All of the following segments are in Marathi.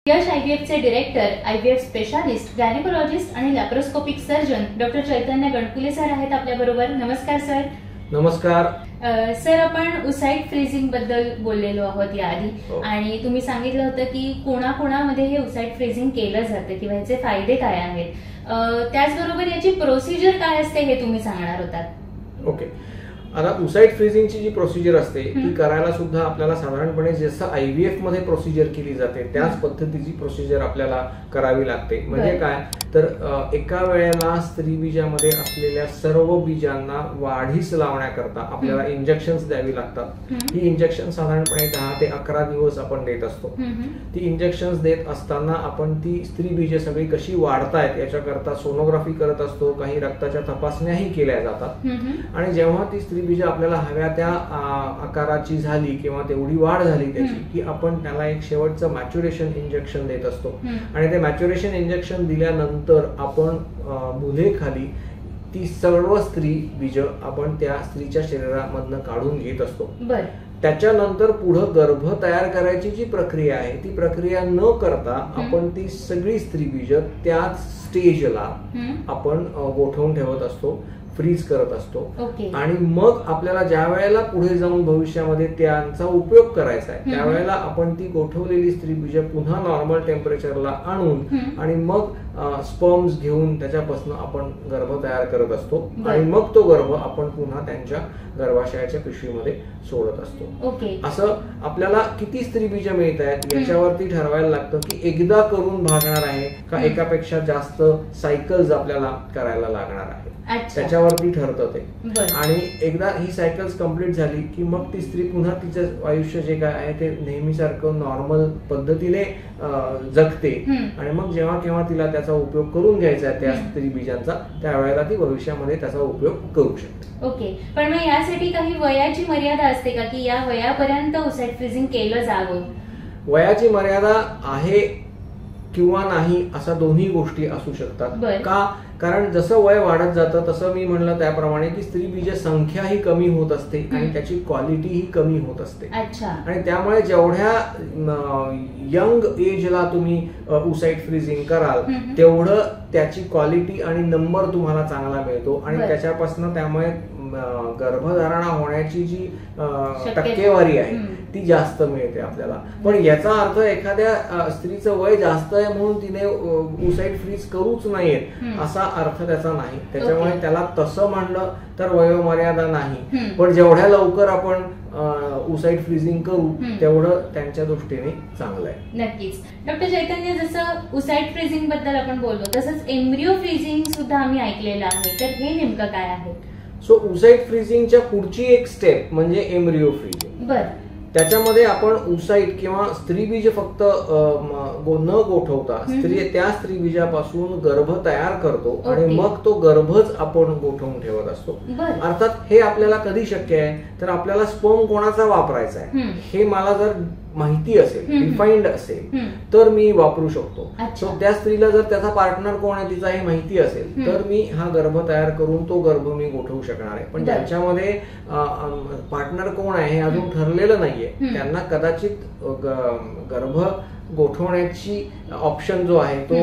यश आयव्हीएफचे डिरेक्टर, आयव्हीएफ स्पेशालिस्ट, गायनेकोलॉजिस्ट आणि लॅप्रोस्कोपिक सर्जन डॉक्टर चैतन्य गणकुले सर आहेत आपल्या बरोबर. नमस्कार सर. नमस्कार सर. आपण उसाईड फ्रीजिंग बद्दल बोललेलो आहोत याआधी आणि तुम्ही सांगितलं होतं की कोणाकोणामध्ये हे उसाईड फ्रीजिंग केलं जातं किंवा याचे फायदे काय आहेत. त्याचबरोबर याची प्रोसिजर काय असते हे तुम्ही सांगणार होतात. ओके. आता उसाईड फ्रीजिंगची जी प्रोसिजर असते ती करायला सुद्धा आपल्याला साधारणपणे जसं आयव्हीएफ मध्ये प्रोसिजर केली जाते त्याच पद्धतीची प्रोसिजर आपल्याला करावी लागते. म्हणजे काय तर एका वेळेला स्त्री बीजामध्ये असलेल्या सर्व बीजांना वाढीस लावण्याकरता आपल्याला इंजेक्शन्स द्यावी लागतात. ही इंजेक्शन साधारणपणे 10 ते 11 दिवस आपण देत असतो. ती इंजेक्शन्स देत असताना आपण ती स्त्री बीज सगळी कशी वाढतायत याच्याकरता सोनोग्राफी करत असतो. काही रक्ताच्या तपासण्याही केल्या जातात आणि जेव्हा ती स्त्री बीज आपल्याला हव्या त्या आकाराची झाली किंवा तेवढी वाढ झाली त्याची की आपण त्याला एक शेवटचं मॅच्युरेशन इंजेक्शन देत असतो आणि ते मॅच्युरेशन इंजेक्शन दिल्यानंतर आपण मुलेखाली ती सर्व स्त्री बीज आपण त्या स्त्रीच्या शरीरामधनं काढून घेत असतो. त्याच्यानंतर पुढे गर्भ तयार करायची जी प्रक्रिया आहे ती प्रक्रिया न करता आपण ती सगळी स्त्री बीज त्याच स्टेजला आपण गोठवून ठेवत असतो, फ्रीज करत असतो. आणि मग आपल्याला ज्या वेळेला पुढे जाऊन भविष्यामध्ये त्यांचा उपयोग करायचा आहे त्यावेळेला आपण ती गोठवलेली स्त्री बीज पुन्हा नॉर्मल टेम्परेचरला आणून आणि मग स्पर्म्स घेऊन त्याच्यापासून आपण गर्भ तयार करत असतो आणि मग तो गर्भ आपण पुन्हा त्यांच्या गर्भाशयाच्या पिशवीमध्ये सोडत असतो. असं आपल्याला किती स्त्री बीज मिळत आहेत याच्यावरती ठरवायला लागतं की एकदा करून भागणार आहे का एकापेक्षा जास्त सायकल्स आपल्याला करायला लागणार आहे त्याच्यावरती ठरतं ते. आणि एकदा ही सायकल्स कम्प्लीट झाली की मग ती स्त्री पुन्हा तिचं आयुष्य जे काय आहे ते नेहमीसारखं नॉर्मल पद्धतीने जगते आणि मग जेव्हा केव्हा तिला त्याचा उपयोग करून घ्यायचा आहे त्या स्त्री बीजांचा त्यावेळेला ती भविष्यामध्ये त्याचा उपयोग करू शकते. ओके. पण मग यासाठी काही वयाची मर्यादा असते का की या वयापर्यंत उसाईड फ्रीजिंग केलं जावं? वयाची मर्यादा आहे किंवा नाही असा दोन्ही गोष्टी असू शकतात. का? कारण जसं वय वाढत जातं तसं मी म्हणलं त्याप्रमाणे की स्त्री बीज संख्या ही कमी होत असते आणि त्याची क्वालिटी ही कमी होत असते. आणि त्यामुळे जेवढ्या यंग एजला तुम्ही उसाईड फ्रीजिंग कराल तेवढं त्याची क्वालिटी आणि नंबर तुम्हाला चांगला मिळतो आणि त्याच्यापासून त्यामुळे गर्भधारणा होण्याची जी टक्केवारी आहे ती जास्त मिळते आपल्याला. पण याचा अर्थ एखाद्या स्त्रीचं वय जास्त आहे म्हणून तिने उसाईड फ्रीज करूच नाहीये असा अर्थ त्याचा नाही. त्याच्यामुळे त्याला तसं म्हणलं तर वयोमर्यादा नाही. पण जेवढ्या लवकर आपण उसाईड फ्रीजिंग करू तेवढं त्यांच्या दृष्टीने चांगलं आहे. नक्कीच. डॉक्टर चैतन्य, जसं उसाईड फ्रीजिंग बद्दल आपण बोललो तसंच एम्ब्रिओ फ्रीजिंग सुद्धा आम्ही ऐकलेलं आहे, तर हे नेमकं काय आहे? सो उसाईड फ्रीजिंगच्या पुढची एक स्टेप म्हणजे एम्ब्रिओ फ्रीजिंग. त्याच्यामध्ये आपण उसाईड किंवा स्त्री बीज फक्त न गोठवता त्या स्त्री बीजापासून गर्भ तयार करतो आणि मग तो गर्भच आपण गोठवून ठेवत असतो. अर्थात हे आपल्याला कधी शक्य आहे तर आपल्याला स्पर्म कोणाचा वापरायचा आहे हे मला जर माहिती असेल, डिफाईन्ड असेल तर मी वापरू शकतो. सो त्या स्त्रीला जर त्याचा पार्टनर कोण आहे तिचा हे माहिती असेल तर मी हा गर्भ तयार करून तो गर्भ मी गोठवू शकणार आहे. पण ज्यांच्यामध्ये पार्टनर कोण आहे हे अजून ठरलेलं नाहीये त्यांना कदाचित गर्भ गोठवण्याची ऑप्शन जो आहे तो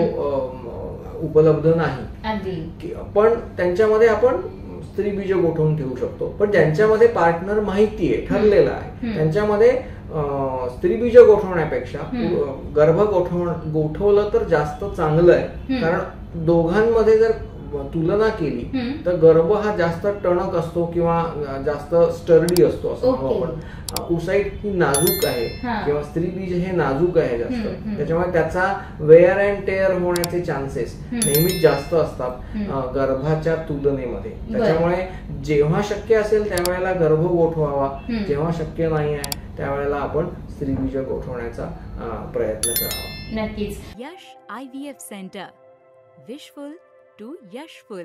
उपलब्ध नाही. पण त्यांच्यामध्ये आपण स्त्री बीज गोठवून ठेवू शकतो. पण ज्यांच्यामध्ये पार्टनर माहिती आहे, ठरलेला आहे, त्यांच्यामध्ये स्त्री बीज गोठवण्यापेक्षा गर्भ गोठवलं तर जास्त चांगलं आहे. कारण दोघांमध्ये जर तुलना केली तर गर्भ हा जास्त टणक असतो किंवा जास्त स्टर्डी असतो असं आपण. उसाईड ही नाजूक आहे किंवा स्त्री बीज हे नाजूक आहे जास्त. त्याच्यामुळे त्याचा वेअर अँड टेअर होण्याचे चान्सेस नेहमीच जास्त असतात गर्भाच्या तुलनेमध्ये. त्याच्यामुळे जेव्हा शक्य असेल त्यावेळेला गर्भ गोठवावा, जेव्हा शक्य नाही आहे त्यावेळेला आपण स्त्री बीज गोठवण्याचा प्रयत्न करावा. नक्कीच. यश IVF सेंटर, विशफुल टू यशफुल.